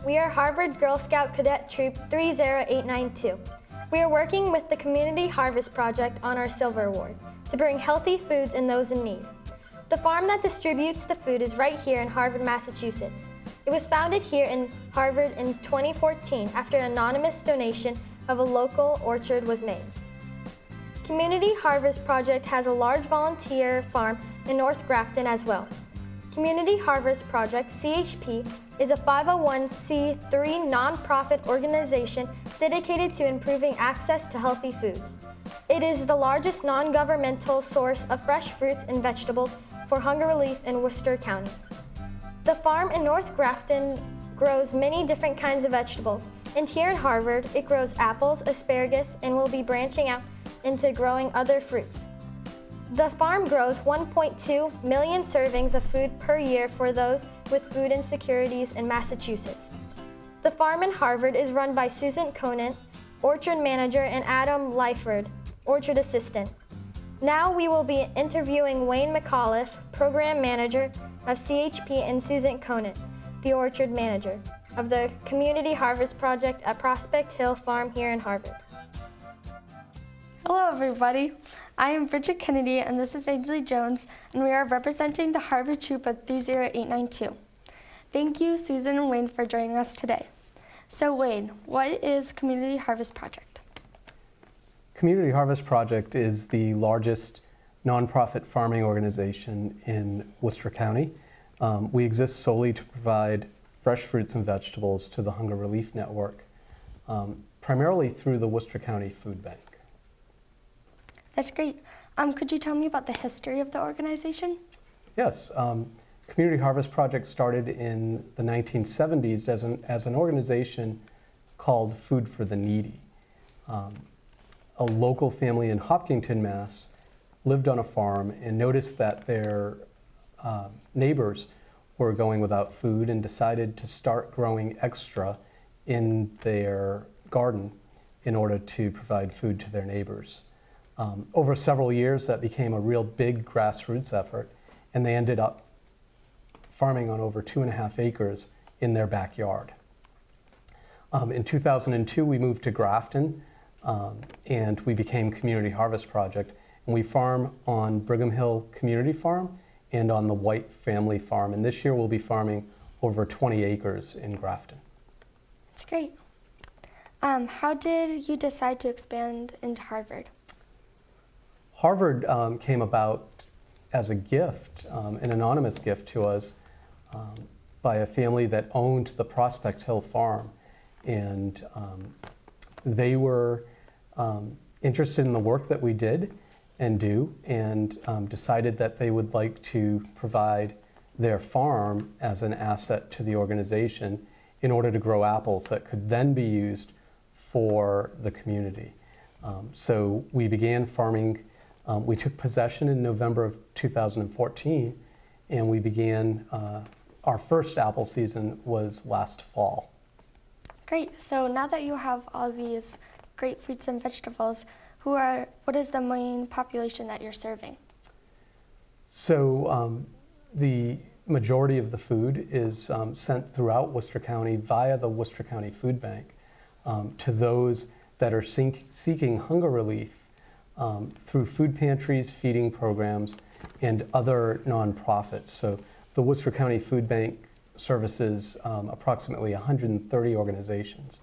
we are Harvard Girl Scout Cadet Troop 30892. We are working with the Community Harvest Project on our Silver Award to bring healthy foods in those in need. The farm that distributes the food is right here in Harvard, Massachusetts. It was founded here in Harvard in 2014 after an anonymous donation of a local orchard was made. Community Harvest Project has a large volunteer farm in North Grafton as well. Community Harvest Project, CHP, is a 501c3 nonprofit organization dedicated to improving access to healthy foods. It is the largest non-governmental source of fresh fruits and vegetables for hunger relief in Worcester County. The farm in North Grafton grows many different kinds of vegetables, and here in Harvard, it grows apples, asparagus, and will be branching out into growing other fruits. The farm grows 1.2 million servings of food per year for those with food insecurities in Massachusetts. The farm in Harvard is run by Susan Conant, orchard manager, and Adam Lyford, orchard assistant. Now we will be interviewing Wayne McAuliffe, program manager of CHP, and Susan Conant, the orchard manager of the Community Harvest Project at Prospect Hill Farm here in Harvard. Hello everybody, I am Bridget Kennedy and this is Ainsley Jones, and we are representing the Harvard Troop of 30892. Thank you, Susan and Wayne, for joining us today. So Wayne, what is Community Harvest Project? Community Harvest Project is the largest nonprofit farming organization in Worcester County. We exist solely to provide fresh fruits and vegetables to the Hunger Relief Network, primarily through the Worcester County Food Bank. That's great. Could you tell me about the history of the organization? Yes. Community Harvest Project started in the 1970s as an organization called Food for the Needy. A local family in Hopkinton, Mass. Lived on a farm and noticed that their neighbors were going without food and decided to start growing extra in their garden in order to provide food to their neighbors. Over several years, that became a real big grassroots effort, and they ended up farming on over 2.5 acres in their backyard. In 2002, we moved to Grafton, and we became Community Harvest Project, and we farm on Brigham Hill Community Farm and on the White Family Farm, and this year we'll be farming over 20 acres in Grafton. That's great. How did you decide to expand into Harvard? Harvard came about as a gift, an anonymous gift to us by a family that owned the Prospect Hill Farm, and they were interested in the work that we did and do, and decided that they would like to provide their farm as an asset to the organization in order to grow apples that could then be used for the community. So we began farming. We took possession in November of 2014, and we began, our first apple season was last fall. Great. So now that you have all these great fruits and vegetables, what is the main population that you're serving? So the majority of the food is sent throughout Worcester County via the Worcester County Food Bank to those that are seeking hunger relief through food pantries, feeding programs, and other nonprofits. So the Worcester County Food Bank services approximately 130 organizations.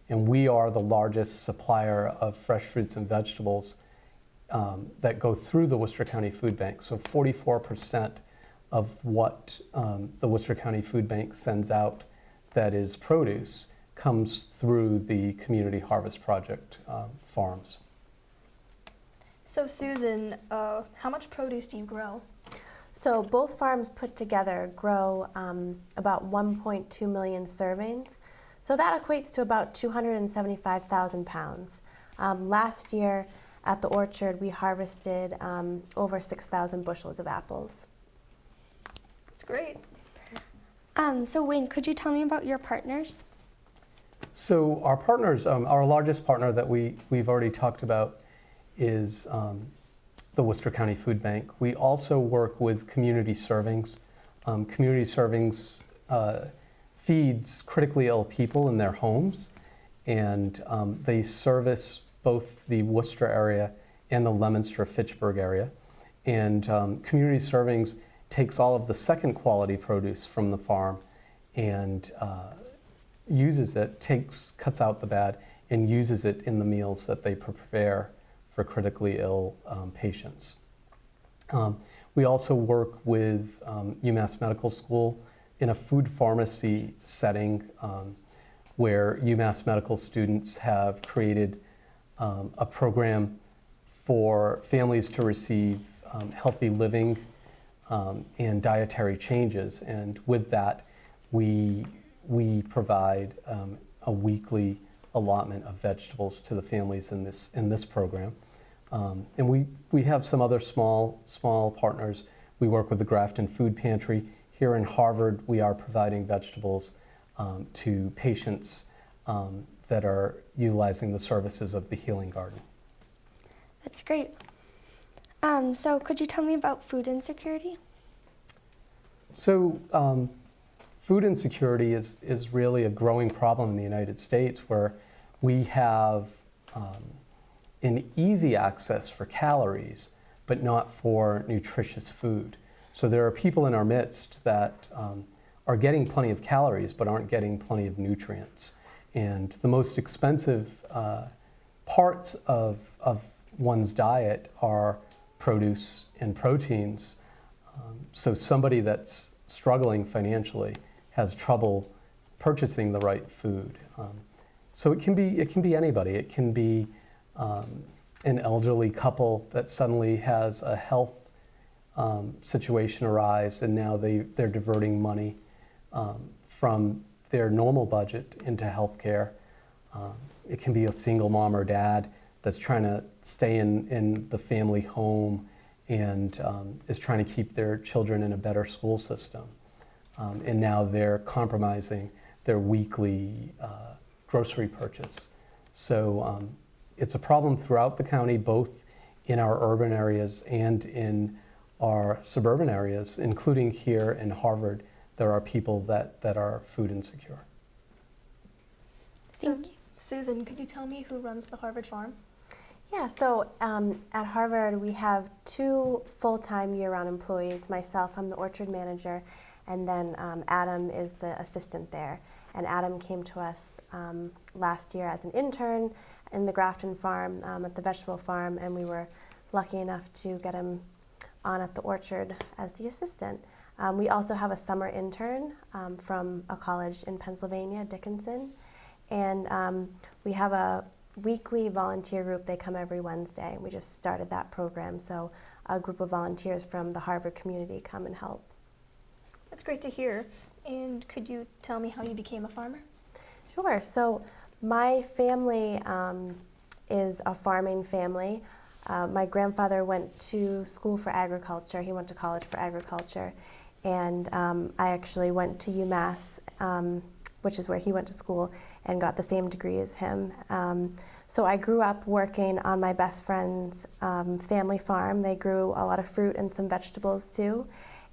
And we are the largest supplier of fresh fruits and vegetables that go through the Worcester County Food Bank. So 44% of what the Worcester County Food Bank sends out that is produce comes through the Community Harvest Project farms. So Susan, how much produce do you grow? So both farms put together grow about 1.2 million servings. So that equates to about 275,000 pounds. Last year at the orchard, we harvested over 6,000 bushels of apples. That's great. So Wayne, could you tell me about your partners? So our partners, our largest partner that we've already talked about is the Worcester County Food Bank. We also work with Community Servings. Community Servings feeds critically ill people in their homes, and they service both the Worcester area and the Leominster-Fitchburg area. And community servings takes all of the second quality produce from the farm and uses it, cuts out the bad, and uses it in the meals that they prepare for critically ill patients. We also work with UMass Medical School in a food pharmacy setting where UMass Medical students have created a program for families to receive healthy living and dietary changes. And with that, we provide a weekly allotment of vegetables to the families in this program. And we have some other small partners. We work with the Grafton Food Pantry. Here in Harvard, we are providing vegetables to patients that are utilizing the services of the Healing Garden. That's great. So could you tell me about food insecurity? So food insecurity is really a growing problem in the United States, where we have an easy access for calories, but not for nutritious food. So there are people in our midst that are getting plenty of calories, but aren't getting plenty of nutrients. And the most expensive parts of one's diet are produce and proteins. So somebody that's struggling financially has trouble purchasing the right food. So it can be anybody. It can be an elderly couple that suddenly has a health situation arise, and now they're diverting money from their normal budget into healthcare. It can be a single mom or dad that's trying to stay in the family home and is trying to keep their children in a better school system. And now they're compromising their weekly grocery purchase. So it's a problem throughout the county, both in our urban areas and in our suburban areas, including here in Harvard. There are people that are food insecure. Thank you. Susan, could you tell me who runs the Harvard Farm? Yeah, so at Harvard we have 2 full-time year-round employees. Myself, I'm the orchard manager, and then Adam is the assistant there. And Adam came to us last year as an intern in the Grafton farm, at the vegetable farm, and we were lucky enough to get him on at the orchard as the assistant. We also have a summer intern from a college in Pennsylvania, Dickinson, and we have a weekly volunteer group. They come every Wednesday. We just started that program, so a group of volunteers from the Harvard community come and help. That's great to hear. And could you tell me how you became a farmer? Sure. So my family is a farming family. My grandfather went to school for agriculture. He went to college for agriculture. And I actually went to UMass, which is where he went to school, and got the same degree as him. So I grew up working on my best friend's family farm. They grew a lot of fruit and some vegetables too,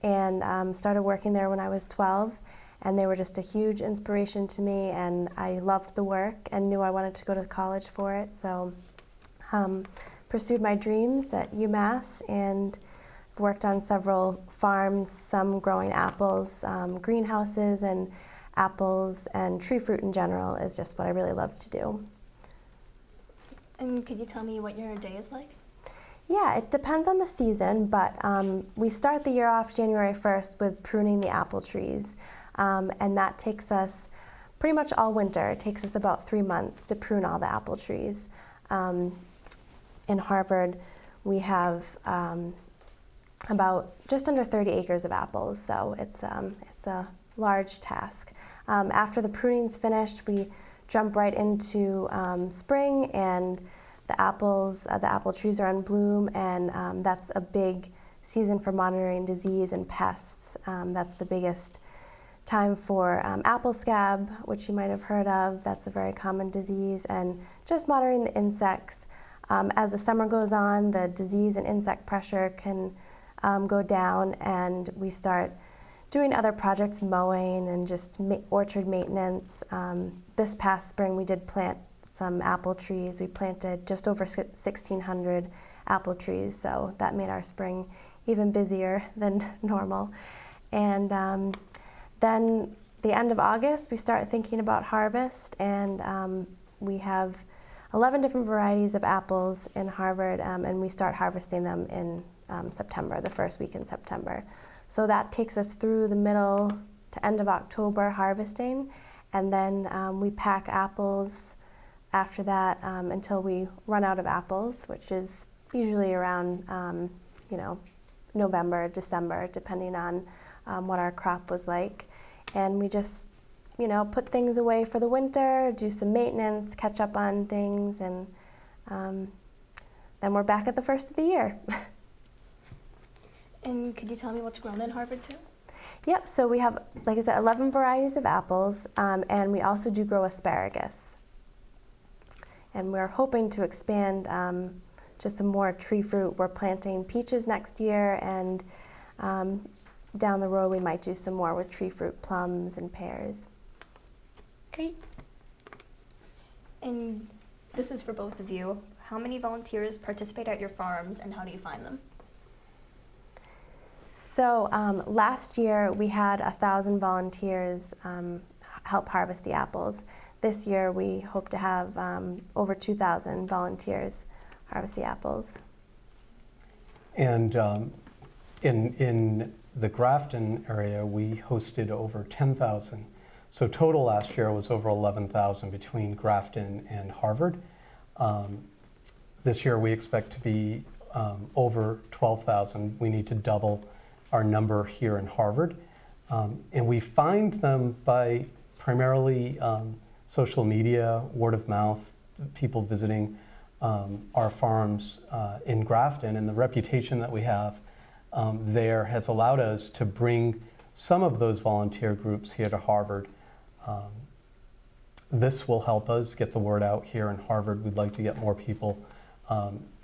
and started working there when I was 12. And they were just a huge inspiration to me, and I loved the work and knew I wanted to go to college for it. So pursued my dreams at UMass and worked on several farms, some growing apples, greenhouses, and apples and tree fruit in general is just what I really love to do. And could you tell me what your day is like? Yeah, it depends on the season, but we start the year off January 1st with pruning the apple trees. And that takes us pretty much all winter. It takes us about 3 months to prune all the apple trees. In Harvard, we have about just under 30 acres of apples, so it's a large task. After the pruning's finished, we jump right into spring, and the apple trees are in bloom, and that's a big season for monitoring disease and pests. That's the biggest time for apple scab, which you might have heard of. That's a very common disease, and just monitoring the insects. As the summer goes on, the disease and insect pressure can go down, and we start doing other projects, mowing and just orchard maintenance. This past spring we did plant some apple trees. We planted just over 1,600 apple trees, so that made our spring even busier than normal. And then the end of August we start thinking about harvest, and we have 11 different varieties of apples in Harvard, and we start harvesting them in September, the first week in September. So that takes us through the middle to end of October harvesting, and then we pack apples after that until we run out of apples, which is usually around November, December, depending on what our crop was like. And we just put things away for the winter, do some maintenance, catch up on things, and then we're back at the first of the year. And could you tell me what's grown in Harvard too? Yep, so we have, like I said, 11 varieties of apples, and we also do grow asparagus. And we're hoping to expand to some more tree fruit. We're planting peaches next year, and down the road we might do some more with tree fruit, plums and pears. Great. And this is for both of you. How many volunteers participate at your farms, and how do you find them? So last year we had 1,000 volunteers help harvest the apples. This year we hope to have over 2,000 volunteers harvest the apples. And in the Grafton area, we hosted over 10,000. So total last year was over 11,000 between Grafton and Harvard. This year we expect to be over 12,000. We need to double our number here in Harvard. And we find them by primarily social media, word of mouth, people visiting our farms in Grafton, and the reputation that we have there has allowed us to bring some of those volunteer groups here to Harvard. This will help us get the word out here in Harvard. We'd like to get more people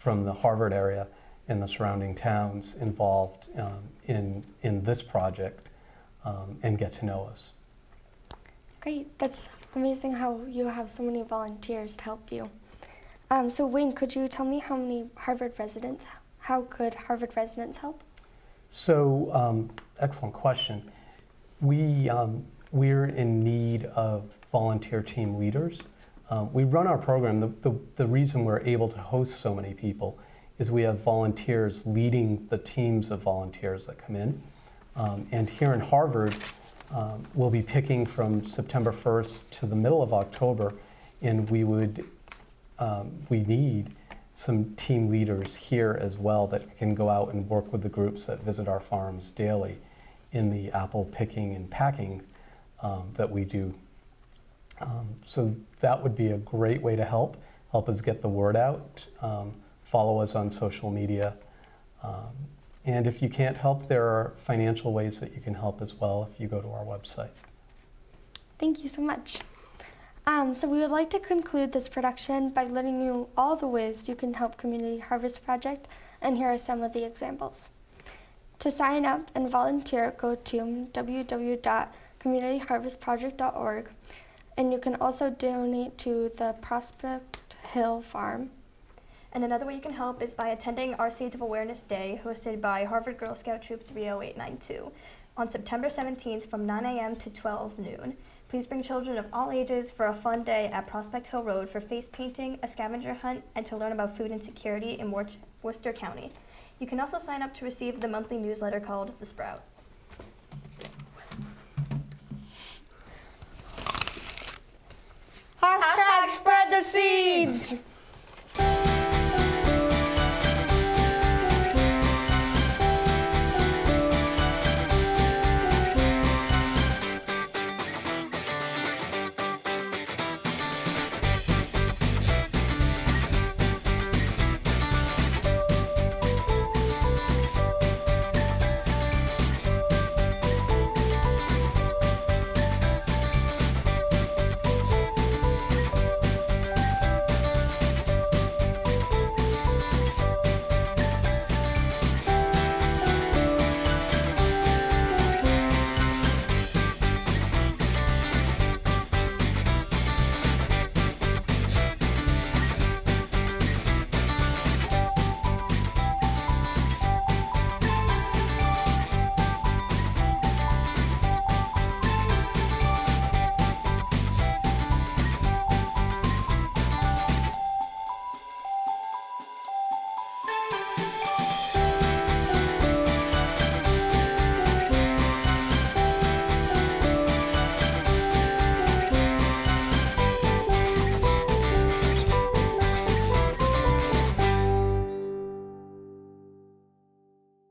from the Harvard area and the surrounding towns involved in this project and get to know us. Great. That's amazing how you have so many volunteers to help you. So Wayne, could you tell me how could Harvard residents help? So, excellent question. We're in need of volunteer team leaders. We run our program, the reason we're able to host so many people is we have volunteers leading the teams of volunteers that come in. And here in Harvard, we'll be picking from September 1st to the middle of October, and we need some team leaders here as well that can go out and work with the groups that visit our farms daily in the apple picking and packing that we do. So that would be a great way to help us get the word out. Follow us on social media. And if you can't help, there are financial ways that you can help as well if you go to our website. Thank you so much. So we would like to conclude this production by letting you all the ways you can help Community Harvest Project, and here are some of the examples. To sign up and volunteer, go to www.communityharvestproject.org, and you can also donate to the Prospect Hill Farm. And another way you can help is by attending our Seeds of Awareness Day, hosted by Harvard Girl Scout Troop 30892 on September 17th from 9 a.m. to 12 noon. Please bring children of all ages for a fun day at Prospect Hill Road for face painting, a scavenger hunt, and to learn about food insecurity in Worcester County. You can also sign up to receive the monthly newsletter called The Sprout. Hashtag spread the seeds!